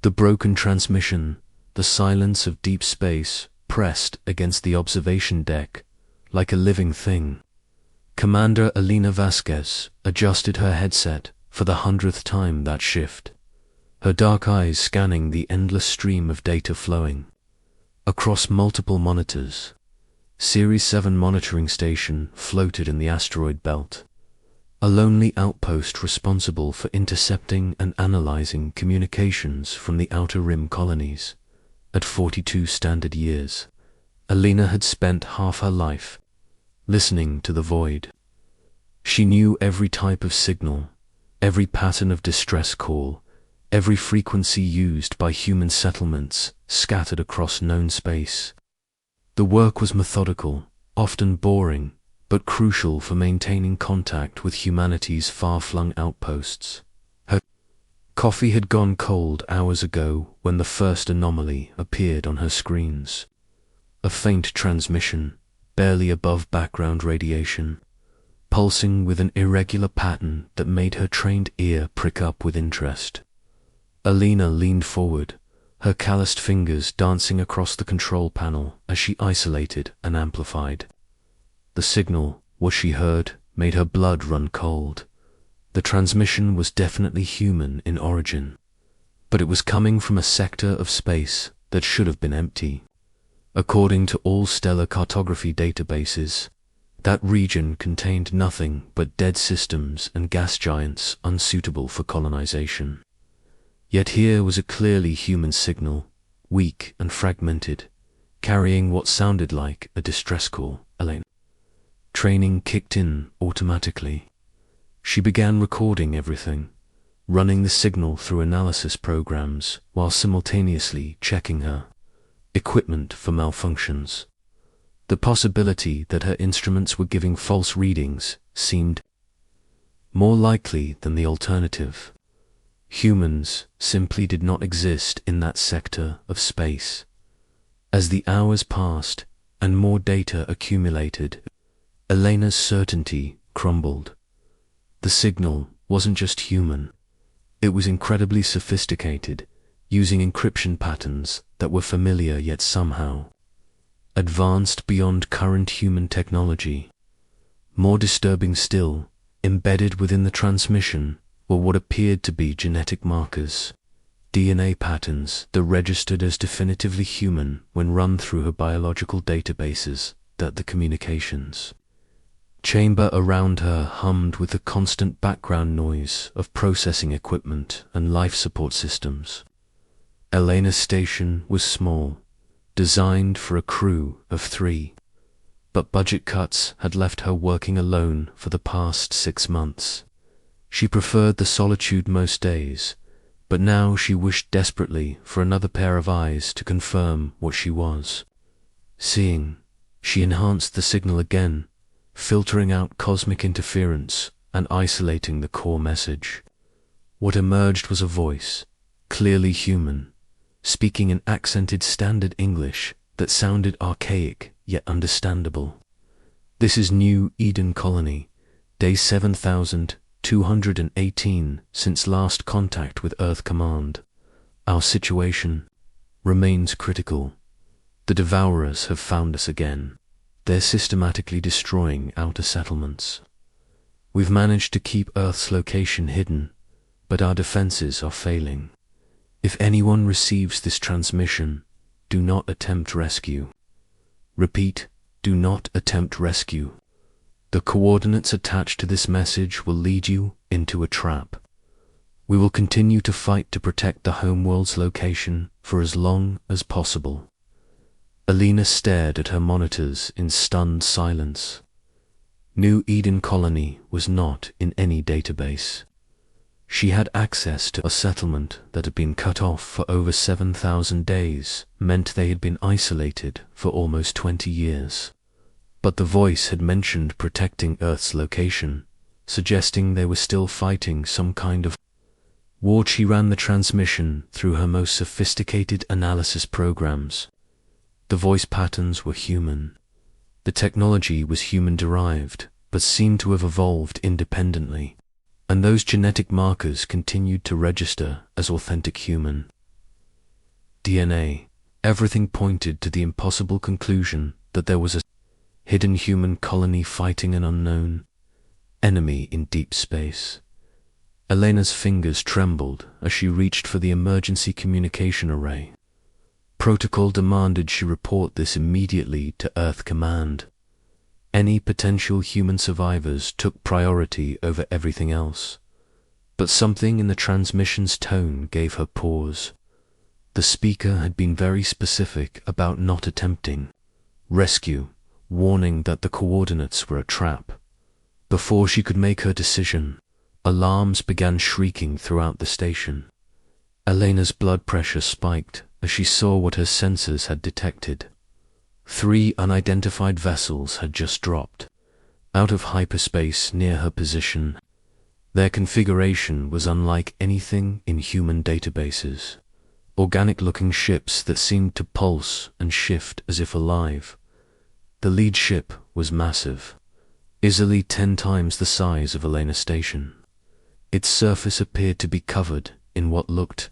The broken transmission, the silence of deep space, pressed against the observation deck like a living thing. Commander Elena Vasquez adjusted her headset for the 100th time that shift, her dark eyes scanning the endless stream of data flowing across multiple monitors. Series 7 monitoring station floated in the asteroid belt, a lonely outpost responsible for intercepting and analyzing communications from the outer rim colonies. At 42 standard years, Elena had spent half her life listening to the void. She knew every type of signal, every pattern of distress call, every frequency used by human settlements scattered across known space. The work was methodical, often boring, but crucial for maintaining contact with humanity's far-flung outposts. Her coffee had gone cold hours ago when the first anomaly appeared on her screens. A faint transmission, barely above background radiation, pulsing with an irregular pattern that made her trained ear prick up with interest. Elena leaned forward, her calloused fingers dancing across the control panel as she isolated and amplified. The signal, what she heard, made her blood run cold. The transmission was definitely human in origin, but it was coming from a sector of space that should have been empty. According to all stellar cartography databases, that region contained nothing but dead systems and gas giants unsuitable for colonization. Yet here was a clearly human signal, weak and fragmented, carrying what sounded like a distress call. Elena. Training kicked in automatically. She began recording everything, running the signal through analysis programs while simultaneously checking her equipment for malfunctions. The possibility that her instruments were giving false readings seemed more likely than the alternative. Humans simply did not exist in that sector of space. As the hours passed and more data accumulated, Elena's certainty crumbled. The signal wasn't just human. It was incredibly sophisticated, using encryption patterns that were familiar yet somehow advanced beyond current human technology. More disturbing still, embedded within the transmission were what appeared to be genetic markers, DNA patterns that registered as definitively human when run through her biological databases. That the communications chamber around her hummed with the constant background noise of processing equipment and life support systems. Elena's station was small, designed for a crew of 3, but budget cuts had left her working alone for the past 6 months. She preferred the solitude most days, but now she wished desperately for another pair of eyes to confirm what she was seeing. She enhanced the signal again, filtering out cosmic interference and isolating the core message. What emerged was a voice, clearly human, speaking in accented standard English that sounded archaic yet understandable. "This is New Eden Colony, day 7218 since last contact with Earth Command. Our situation remains critical. The Devourers have found us again. They're systematically destroying outer settlements. We've managed to keep Earth's location hidden, but our defenses are failing. If anyone receives this transmission, do not attempt rescue. Repeat, do not attempt rescue. The coordinates attached to this message will lead you into a trap. We will continue to fight to protect the homeworld's location for as long as possible." Elena stared at her monitors in stunned silence. New Eden Colony was not in any database. She had access to a settlement that had been cut off for over 7,000 days, meant they had been isolated for almost 20 years. But the voice had mentioned protecting Earth's location, suggesting they were still fighting some kind of war. She ran the transmission through her most sophisticated analysis programs. The voice patterns were human. The technology was human-derived, but seemed to have evolved independently, and those genetic markers continued to register as authentic human. DNA. Everything pointed to the impossible conclusion that there was a hidden human colony fighting an unknown enemy in deep space. Elena's fingers trembled as she reached for the emergency communication array. Protocol demanded she report this immediately to Earth Command. Any potential human survivors took priority over everything else. But something in the transmission's tone gave her pause. The speaker had been very specific about not attempting rescue, warning that the coordinates were a trap. Before she could make her decision, alarms began shrieking throughout the station. Elena's blood pressure spiked as she saw what her sensors had detected. 3 unidentified vessels had just dropped out of hyperspace near her position. Their configuration was unlike anything in human databases. Organic-looking ships that seemed to pulse and shift as if alive. The lead ship was massive, easily 10 times the size of Elena's station. Its surface appeared to be covered in what looked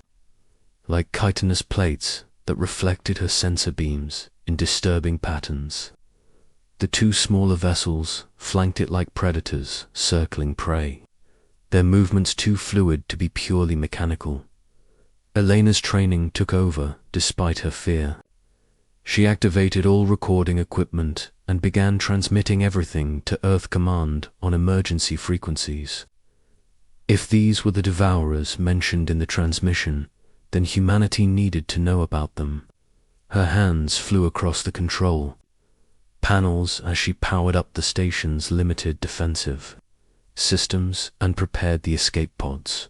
like chitinous plates that reflected her sensor beams in disturbing patterns. The 2 smaller vessels flanked it like predators circling prey, their movements too fluid to be purely mechanical. Elena's training took over despite her fear. She activated all recording equipment and began transmitting everything to Earth Command on emergency frequencies. If these were the devourers mentioned in the transmission, then humanity needed to know about them. Her hands flew across the control panels as she powered up the station's limited defensive systems and prepared the escape pods.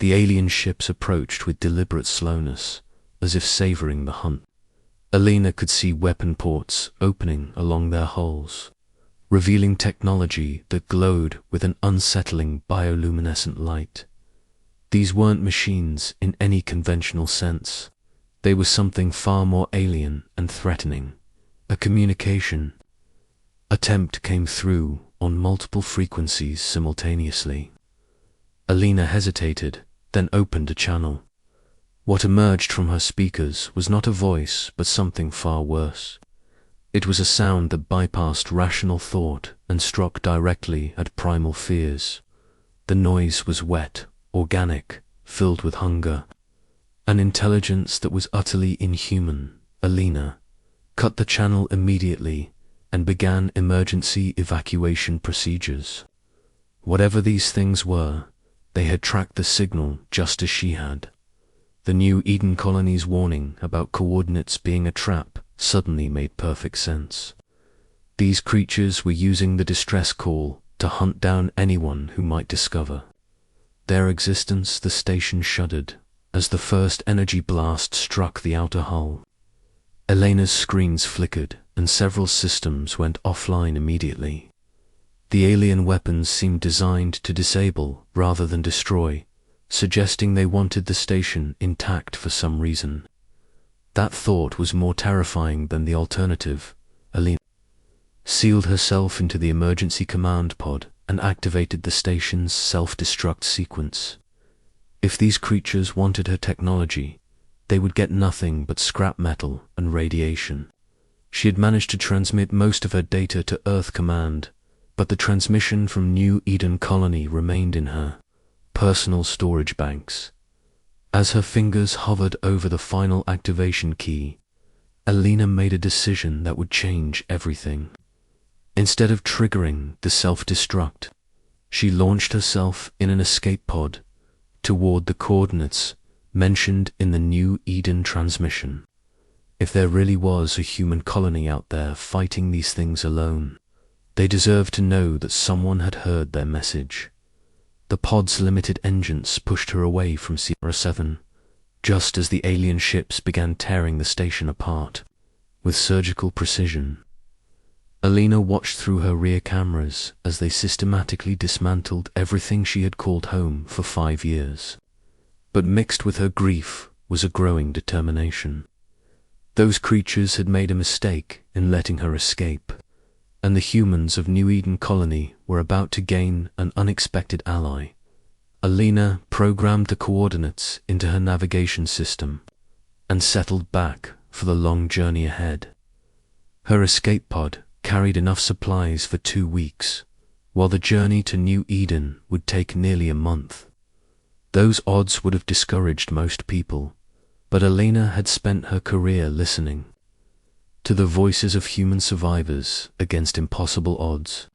The alien ships approached with deliberate slowness, as if savoring the hunt. Elena could see weapon ports opening along their hulls, revealing technology that glowed with an unsettling bioluminescent light. These weren't machines in any conventional sense. They were something far more alien and threatening. A communication attempt came through on multiple frequencies simultaneously. Elena hesitated, then opened a channel. What emerged from her speakers was not a voice, but something far worse. It was a sound that bypassed rational thought and struck directly at primal fears. The noise was wet, organic, filled with hunger, an intelligence that was utterly inhuman. Elena cut the channel immediately and began emergency evacuation procedures. Whatever these things were, they had tracked the signal just as she had. The new Eden colony's warning about coordinates being a trap suddenly made perfect sense. These creatures were using the distress call to hunt down anyone who might discover their existence. The station shuddered as the first energy blast struck the outer hull. Elena's screens flickered and several systems went offline immediately. The alien weapons seemed designed to disable rather than destroy, suggesting they wanted the station intact for some reason. That thought was more terrifying than the alternative. Elena sealed herself into the emergency command pod and activated the station's self-destruct sequence. If these creatures wanted her technology, they would get nothing but scrap metal and radiation. She had managed to transmit most of her data to Earth Command, but the transmission from New Eden Colony remained in her personal storage banks. As her fingers hovered over the final activation key, Elena made a decision that would change everything. Instead of triggering the self-destruct, she launched herself in an escape pod toward the coordinates mentioned in the New Eden transmission. If there really was a human colony out there fighting these things alone, they deserved to know that someone had heard their message. The pod's limited engines pushed her away from Sierra 7, just as the alien ships began tearing the station apart with surgical precision. Elena watched through her rear cameras as they systematically dismantled everything she had called home for 5 years. But mixed with her grief was a growing determination. Those creatures had made a mistake in letting her escape, and the humans of New Eden Colony were about to gain an unexpected ally. Elena programmed the coordinates into her navigation system, and settled back for the long journey ahead. Her escape pod carried enough supplies for 2 weeks, while the journey to New Eden would take nearly a month. Those odds would have discouraged most people, but Elena had spent her career listening to the voices of human survivors against impossible odds.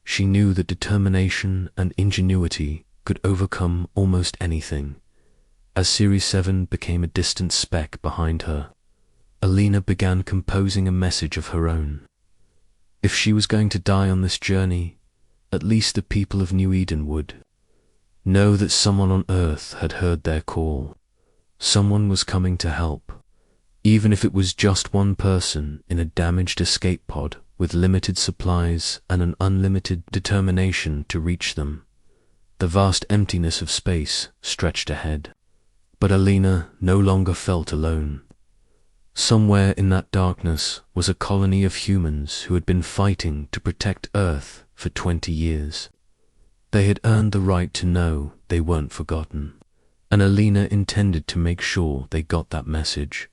She knew that determination and ingenuity could overcome almost anything. As Series 7 became a distant speck behind her, Elena began composing a message of her own. If she was going to die on this journey, at least the people of New Eden would know that someone on Earth had heard their call. Someone was coming to help, even if it was just one person in a damaged escape pod with limited supplies and an unlimited determination to reach them. The vast emptiness of space stretched ahead, but Elena no longer felt alone. Somewhere in that darkness was a colony of humans who had been fighting to protect Earth for 20 years. They had earned the right to know they weren't forgotten, and Elena intended to make sure they got that message.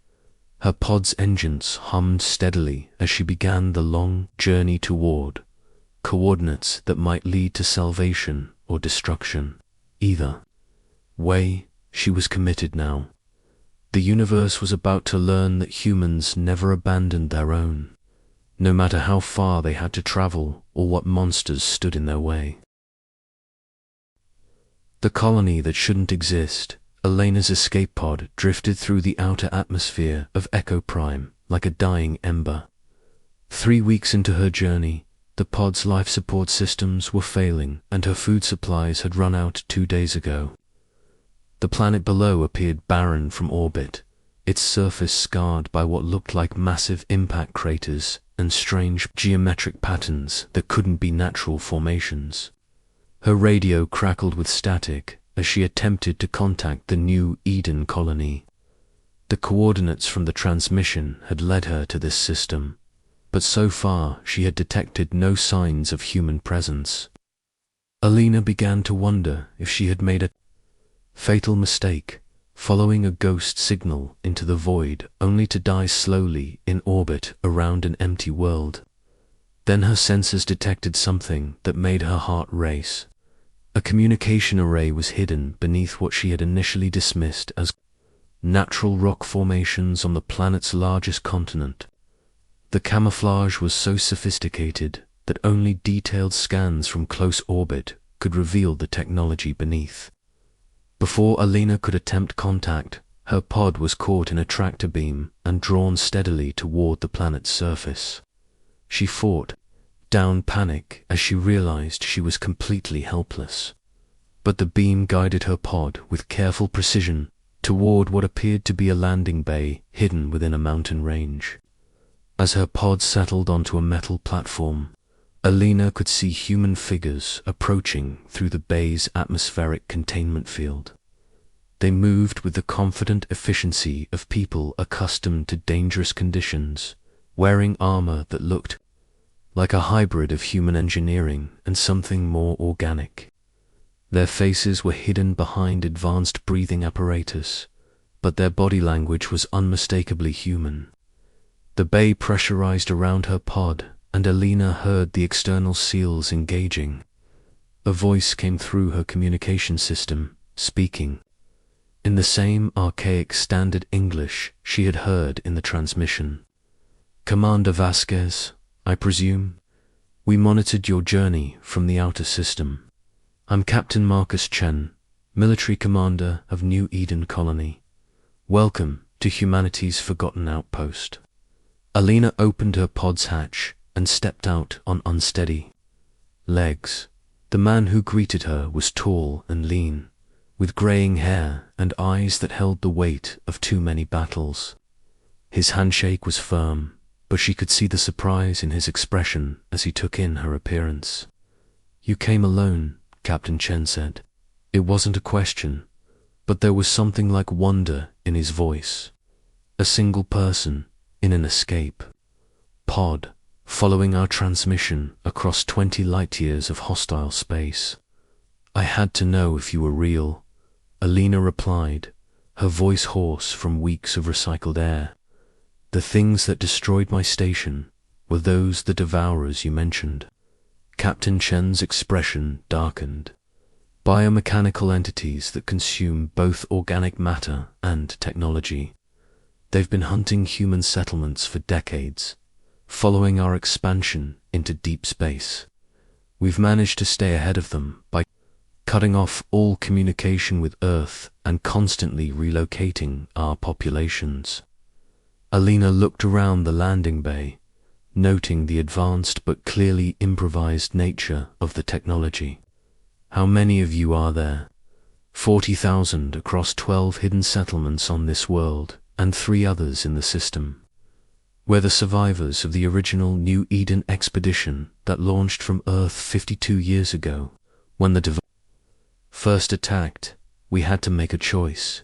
Her pod's engines hummed steadily as she began the long journey toward coordinates that might lead to salvation or destruction. Either way, she was committed now. The universe was about to learn that humans never abandoned their own, no matter how far they had to travel or what monsters stood in their way. The colony that shouldn't exist, Elena's escape pod, drifted through the outer atmosphere of Echo Prime like a dying ember. 3 weeks into her journey, the pod's life support systems were failing and her food supplies had run out 2 days ago. The planet below appeared barren from orbit, its surface scarred by what looked like massive impact craters and strange geometric patterns that couldn't be natural formations. Her radio crackled with static as she attempted to contact the New Eden colony. The coordinates from the transmission had led her to this system, but so far she had detected no signs of human presence. Elena began to wonder if she had made a fatal mistake, following a ghost signal into the void only to die slowly in orbit around an empty world. Then her sensors detected something that made her heart race. A communication array was hidden beneath what she had initially dismissed as natural rock formations on the planet's largest continent. The camouflage was so sophisticated that only detailed scans from close orbit could reveal the technology beneath. Before Elena could attempt contact, her pod was caught in a tractor beam and drawn steadily toward the planet's surface. She fought down panic as she realized she was completely helpless. But the beam guided her pod with careful precision toward what appeared to be a landing bay hidden within a mountain range. As her pod settled onto a metal platform, Elena could see human figures approaching through the bay's atmospheric containment field. They moved with the confident efficiency of people accustomed to dangerous conditions, wearing armor that looked like a hybrid of human engineering and something more organic. Their faces were hidden behind advanced breathing apparatus, but their body language was unmistakably human. The bay pressurized around her pod, and Elena heard the external seals engaging. A voice came through her communication system, speaking in the same archaic standard English she had heard in the transmission. "Commander Vasquez, I presume? We monitored your journey from the outer system. I'm Captain Marcus Chen, military commander of New Eden Colony. Welcome to humanity's forgotten outpost." Elena opened her pod's hatch and stepped out on unsteady legs. The man who greeted her was tall and lean, with graying hair and eyes that held the weight of too many battles. His handshake was firm, but she could see the surprise in his expression as he took in her appearance. "You came alone," Captain Chen said. It wasn't a question, but there was something like wonder in his voice. A single person in an escape pod, following our transmission across 20 light-years of hostile space. "I had to know if you were real," Elena replied, her voice hoarse from weeks of recycled air. The things that destroyed my station were those the devourers you mentioned. Captain Chen's expression darkened. Biomechanical entities that consume both organic matter and technology. They've been hunting human settlements for decades, following our expansion into deep space. We've managed to stay ahead of them by cutting off all communication with Earth and constantly relocating our populations. Alina looked around the landing bay, noting the advanced but clearly improvised nature of the technology. How many of you are there? 40,000 across 12 hidden settlements on this world, and 3 others in the system. We're the survivors of the original New Eden expedition that launched from Earth 52 years ago. When the first attacked, we had to make a choice.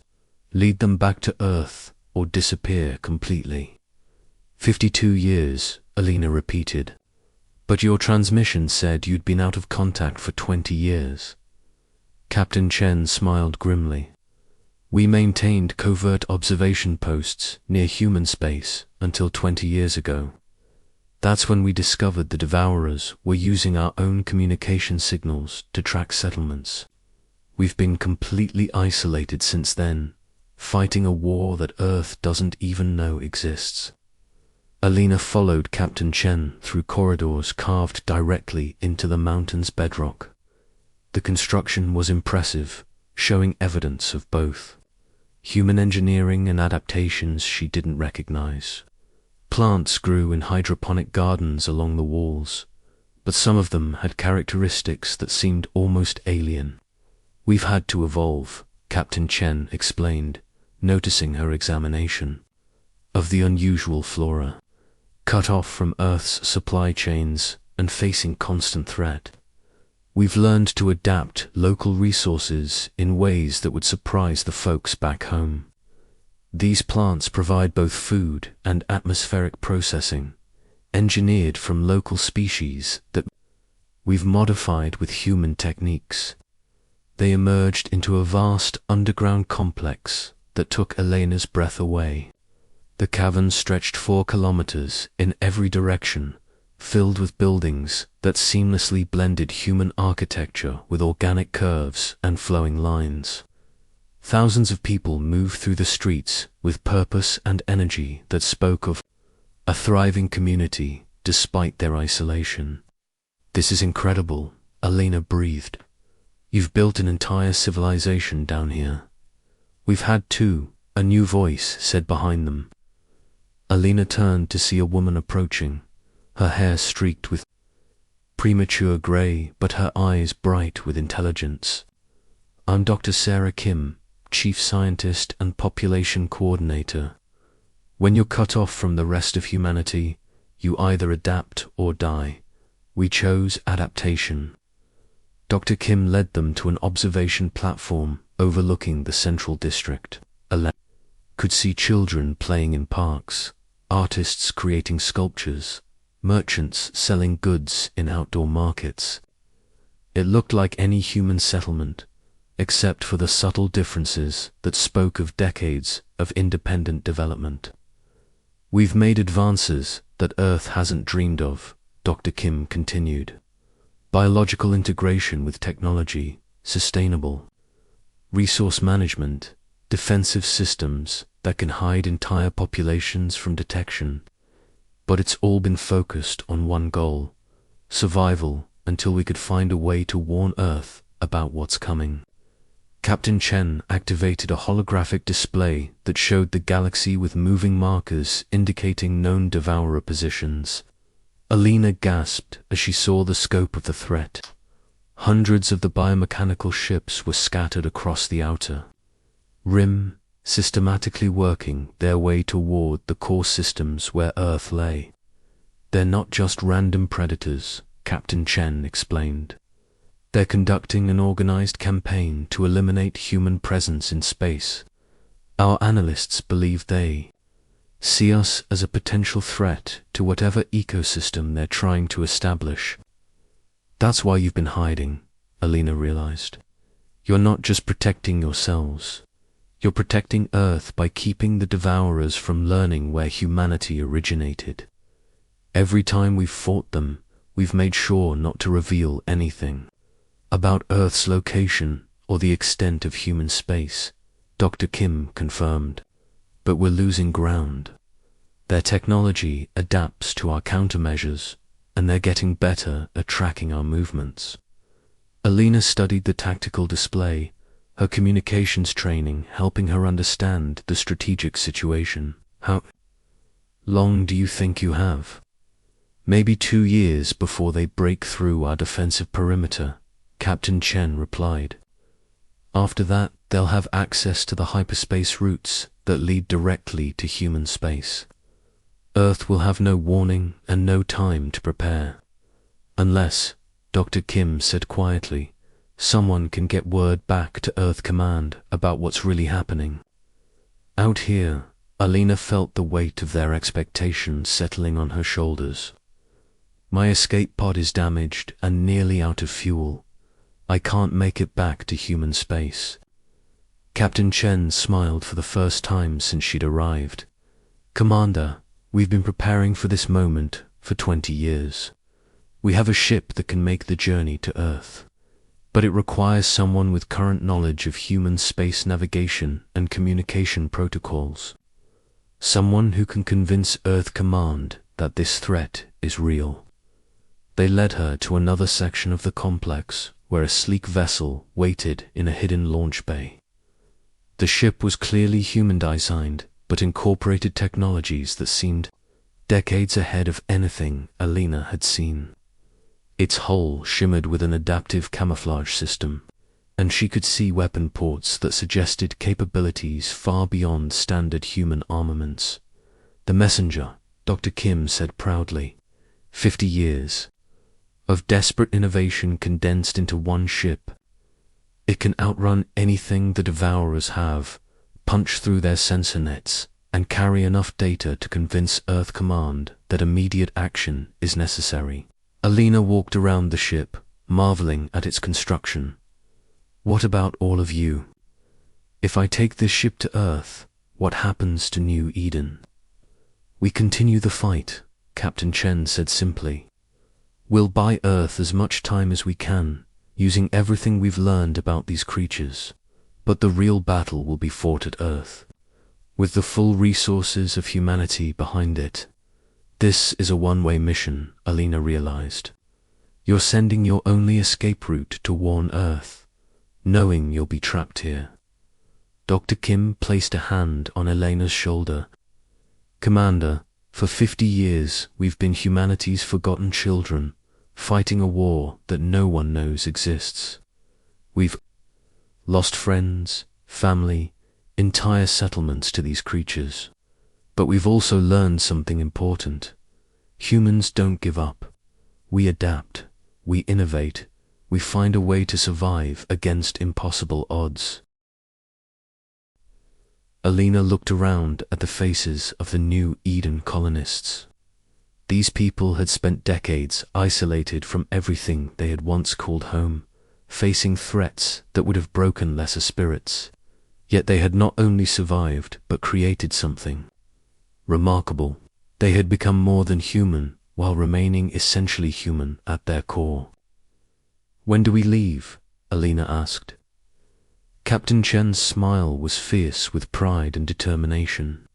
Lead them back to Earth or disappear completely. 52 years, Alina repeated. But your transmission said you'd been out of contact for 20 years. Captain Chen smiled grimly. We maintained covert observation posts near human space until 20 years ago. That's when we discovered the Devourers were using our own communication signals to track settlements. We've been completely isolated since then, fighting a war that Earth doesn't even know exists. Alina followed Captain Chen through corridors carved directly into the mountain's bedrock. The construction was impressive, showing evidence of both human engineering and adaptations she didn't recognize. Plants grew in hydroponic gardens along the walls, but some of them had characteristics that seemed almost alien. We've had to evolve, Captain Chen explained, noticing her examination of the unusual flora. Cut off from Earth's supply chains and facing constant threat. We've learned to adapt local resources in ways that would surprise the folks back home. These plants provide both food and atmospheric processing, engineered from local species that we've modified with human techniques. They emerged into a vast underground complex that took Elena's breath away. The cavern stretched 4 kilometers in every direction, filled with buildings that seamlessly blended human architecture with organic curves and flowing lines. Thousands of people moved through the streets with purpose and energy that spoke of a thriving community despite their isolation. This is incredible, Elena breathed. You've built an entire civilization down here. We've had to, a new voice said behind them. Alina turned to see a woman approaching, her hair streaked with premature gray, but her eyes bright with intelligence. I'm Dr. Sarah Kim, Chief Scientist and Population Coordinator. When you're cut off from the rest of humanity, you either adapt or die. We chose adaptation. Dr. Kim led them to an observation platform overlooking the central district. Alina could see children playing in parks, artists creating sculptures, merchants selling goods in outdoor markets. It looked like any human settlement, except for the subtle differences that spoke of decades of independent development. We've made advances that Earth hasn't dreamed of, Dr. Kim continued. Biological integration with technology, sustainable resource management, defensive systems that can hide entire populations from detection. But it's all been focused on one goal: survival until we could find a way to warn Earth about what's coming. Captain Chen activated a holographic display that showed the galaxy with moving markers indicating known devourer positions. Alina gasped as she saw the scope of the threat. Hundreds of the biomechanical ships were scattered across the outer rim, systematically working their way toward the core systems where Earth lay. They're not just random predators, Captain Chen explained. They're conducting an organized campaign to eliminate human presence in space. Our analysts believe they see us as a potential threat to whatever ecosystem they're trying to establish. That's why you've been hiding, Alina realized. You're not just protecting yourselves. You're protecting Earth by keeping the Devourers from learning where humanity originated. Every time we've fought them, we've made sure not to reveal anything about Earth's location or the extent of human space, Dr. Kim confirmed. But we're losing ground. Their technology adapts to our countermeasures, and they're getting better at tracking our movements. Alina studied the tactical display, her communications training helping her understand the strategic situation. How long do you think you have? Maybe 2 years before they break through our defensive perimeter, Captain Chen replied. After that, they'll have access to the hyperspace routes that lead directly to human space. Earth will have no warning and no time to prepare. Unless, Dr. Kim said quietly, someone can get word back to Earth Command about what's really happening. Out here, Alina felt the weight of their expectations settling on her shoulders. My escape pod is damaged and nearly out of fuel. I can't make it back to human space. Captain Chen smiled for the first time since she'd arrived. Commander, we've been preparing for this moment for 20 years. We have a ship that can make the journey to Earth, but it requires someone with current knowledge of human space navigation and communication protocols. Someone who can convince Earth Command that this threat is real. They led her to another section of the complex where a sleek vessel waited in a hidden launch bay. The ship was clearly human designed, but incorporated technologies that seemed decades ahead of anything Alina had seen. Its hull shimmered with an adaptive camouflage system, and she could see weapon ports that suggested capabilities far beyond standard human armaments. The messenger, Dr. Kim said proudly, 50 years of desperate innovation condensed into one ship. It can outrun anything the Devourers have, punch through their sensor nets, and carry enough data to convince Earth Command that immediate action is necessary. Alina walked around the ship, marveling at its construction. What about all of you? If I take this ship to Earth, what happens to New Eden? We continue the fight, Captain Chen said simply. We'll buy Earth as much time as we can, using everything we've learned about these creatures, but the real battle will be fought at Earth, with the full resources of humanity behind it. This is a one-way mission, Alina realized. You're sending your only escape route to warn Earth, knowing you'll be trapped here. Dr. Kim placed a hand on Elena's shoulder. Commander, for 50 years we've been humanity's forgotten children, fighting a war that no one knows exists. We've lost friends, family, entire settlements to these creatures. But we've also learned something important. Humans don't give up. We adapt, we innovate, we find a way to survive against impossible odds. Alina looked around at the faces of the New Eden colonists. These people had spent decades isolated from everything they had once called home, facing threats that would have broken lesser spirits. Yet they had not only survived, but created something remarkable. They had become more than human, while remaining essentially human at their core. When do we leave? Alina asked. Captain Chen's smile was fierce with pride and determination.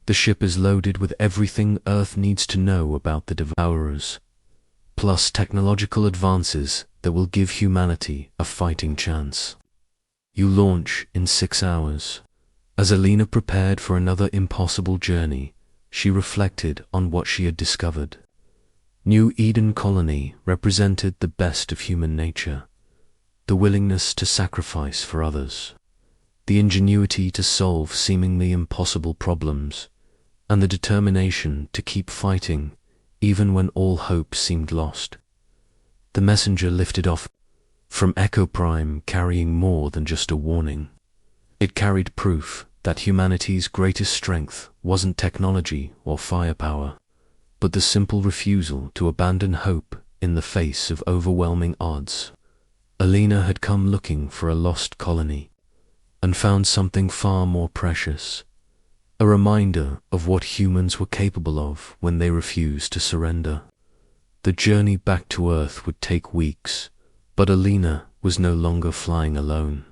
The ship is loaded with everything Earth needs to know about the Devourers, plus technological advances that will give humanity a fighting chance. You launch in 6 hours. As Alina prepared for another impossible journey, she reflected on what she had discovered. New Eden Colony represented the best of human nature, the willingness to sacrifice for others, the ingenuity to solve seemingly impossible problems, and the determination to keep fighting even when all hope seemed lost. The messenger lifted off from Echo Prime carrying more than just a warning. It carried proof that humanity's greatest strength wasn't technology or firepower, but the simple refusal to abandon hope in the face of overwhelming odds. Alina had come looking for a lost colony, and found something far more precious, a reminder of what humans were capable of when they refused to surrender. The journey back to Earth would take weeks, but Alina was no longer flying alone.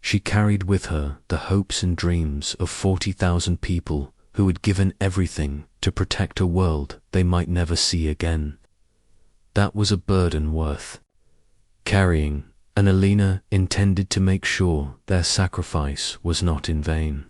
She carried with her the hopes and dreams of 40,000 people who had given everything to protect a world they might never see again. That was a burden worth carrying, and Alina intended to make sure their sacrifice was not in vain.